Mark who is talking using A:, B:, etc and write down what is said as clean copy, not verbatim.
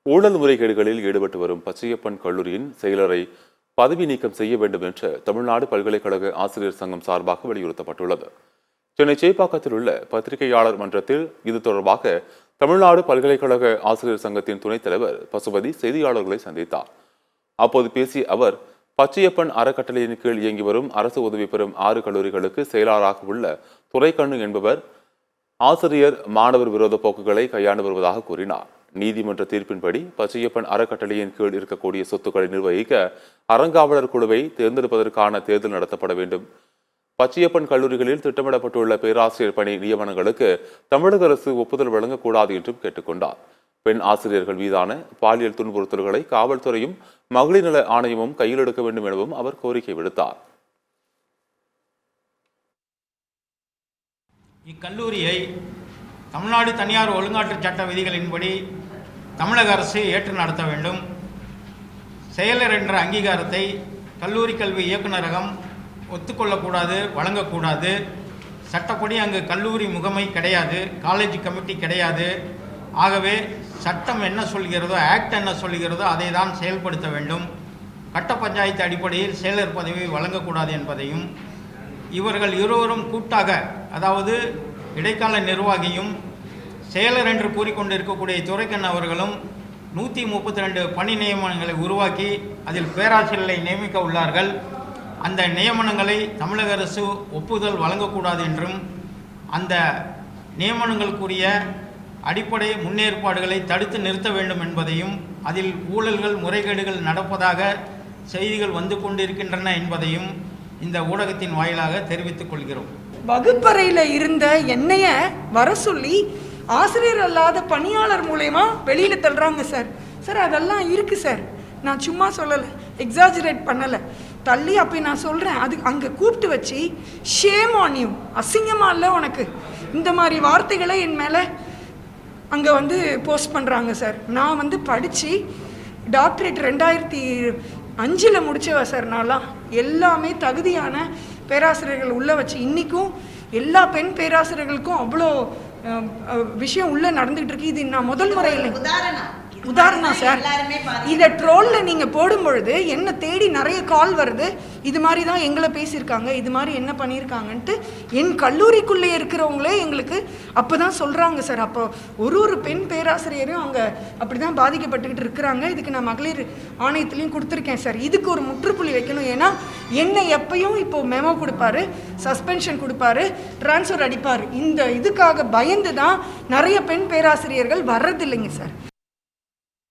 A: ஊழல் முறைகேடுகளில் ஈடுபட்டு வரும் பச்சையப்பன் கல்லூரியின் செயலரை பதவி நீக்கம் செய்ய வேண்டும் என்று தமிழ்நாடு பல்கலைக்கழக ஆசிரியர் சங்கம் சார்பாக வலியுறுத்தப்பட்டுள்ளது. சென்னை சேப்பாக்கத்தில் உள்ள பத்திரிகையாளர் மன்றத்தில் இது தொடர்பாக தமிழ்நாடு பல்கலைக்கழக ஆசிரியர் சங்கத்தின் துணைத் தலைவர் பசுபதி செய்தியாளர்களை சந்தித்தார். அப்போது பேசிய அவர், பச்சையப்பன் அறக்கட்டளையின் கீழ் இயங்கி வரும் அரசு உதவி பெறும் 6 கல்லூரிகளுக்கு செயலாளராக உள்ள துரைக்கண்ணு என்பவர் ஆசிரியர் மாணவர் விரோத போக்குகளை கையாண்டு வருவதாக கூறினார். நீதிமன்ற தீர்ப்பின்படி பச்சையப்பன் அறக்கட்டளையின் கீழ் இருக்கக்கூடிய சொத்துக்களை நிர்வகிக்க அறங்காவலர் குழுவை தேர்ந்தெடுப்பதற்கான தேர்தல் நடத்தப்பட வேண்டும். பச்சையப்பன் கல்லூரிகளில் திட்டமிடப்பட்டுள்ள பேராசிரியர் பணி நியமனங்களுக்கு தமிழக அரசு ஒப்புதல் வழங்கக்கூடாது என்றும் கேட்டுக்கொண்டார். பெண் ஆசிரியர்கள் மீதான பாலியல் துன்புறுத்தல்களை காவல்துறையும் மகளிர் நல ஆணையமும் கையில் எடுக்க வேண்டும் எனவும் அவர் கோரிக்கை விடுத்தார்.
B: இக்கல்லூரியை தமிழ்நாடு தனியார் ஒழுங்காற்று சட்ட விதிகளின்படி தமிழக அரசு ஏற்று நடத்த வேண்டும். செயலர் என்ற அங்கீகாரத்தை கல்லூரி கல்வி இயக்குநரகம் ஒத்துக்கொள்ளக்கூடாது, வழங்கக்கூடாது. சட்டப்படி அங்கு கல்லூரி முகமை கிடையாது, காலேஜ் கமிட்டி கிடையாது. ஆகவே சட்டம் என்ன சொல்கிறதோ, ஆக்ட் என்ன சொல்கிறதோ அதை தான் செயல்படுத்த வேண்டும். கட்ட பஞ்சாயத்து அடிப்படையில் செயலர் பதவி வழங்கக்கூடாது என்பதையும், இவர்கள் இருவரும் கூட்டாக, அதாவது இடைக்கால நிர்வாகியும் செயலர் என்று கூறிக்கொண்டிருக்கக்கூடிய துரைக்கண்ணு அவர்களும் 132 பணி நியமனங்களை உருவாக்கி அதில் பேராசிரியர்களை நியமிக்க உள்ளார்கள். அந்த நியமனங்களை தமிழக அரசு ஒப்புதல் வழங்கக்கூடாது என்றும், அந்த நியமனங்களுக்குரிய அடிப்படை முன்னேற்பாடுகளை தடுத்து நிறுத்த வேண்டும் என்பதையும், அதில் ஊழல்கள் முறைகேடுகள் நடப்பதாக செய்திகள் வந்து கொண்டிருக்கின்றன என்பதையும் இந்த ஊடகத்தின் வாயிலாக தெரிவித்துக் கொள்கிறோம்.
C: வகுப்பறையில் இருந்த என்னைய வர சொல்லி ஆசிரியர் அல்லாத பணியாளர் மூலயமா வெளியில் தள்ளுறாங்க சார். சார் அதெல்லாம் இருக்குது சார், நான் சும்மா சொல்லலை, எக்ஸாஜரேட் பண்ணலை, தள்ளி அப்போ நான் சொல்கிறேன். அது அங்கே கூப்பிட்டு வச்சு ஷேம் ஆன் யூ, அசிங்கமாக இல்லை உனக்கு, இந்த மாதிரி வார்த்தைகளை என் மேலே அங்கே வந்து போஸ்ட் பண்ணுறாங்க சார். நான் படித்து டாக்டரேட் 2005 முடித்தவ சார். நான்லாம் எல்லாமே தகுதியான பேராசிரியர்கள் உள்ளே வச்சு, இன்றைக்கும் எல்லா பெண் பேராசிரியர்களுக்கும் அவ்வளோ விஷயம் உள்ளே நடந்துகிட்டு இருக்கு. இது நான் முதல் முறையில் உதாரணம் சார். இதை ட்ரோலில் நீங்கள் போடும் பொழுது என்னை தேடி நிறைய கால் வருது. இது மாதிரி தான் எங்களை பேசியிருக்காங்க, இது மாதிரி என்ன பண்ணியிருக்காங்கன்ட்டு என் கல்லூரிக்குள்ளே இருக்கிறவங்களே எங்களுக்கு அப்போ தான் சொல்கிறாங்க சார். அப்போ ஒரு பெண் பேராசிரியரும் அங்கே அப்படி தான் பாதிக்கப்பட்டுக்கிட்டு இருக்கிறாங்க. இதுக்கு நான் மகளிர் ஆணையத்துலேயும் கொடுத்துருக்கேன் சார். இதுக்கு ஒரு முற்றுப்புள்ளி வைக்கணும். ஏன்னா என்னை எப்பயும் இப்போது மெமோ கொடுப்பாரு, சஸ்பென்ஷன் கொடுப்பாரு, ட்ரான்ஸ்ஃபர் அடிப்பார். இந்த இதுக்காக பயந்து தான் நிறைய பெண் பேராசிரியர்கள் வர்றதில்லைங்க சார்.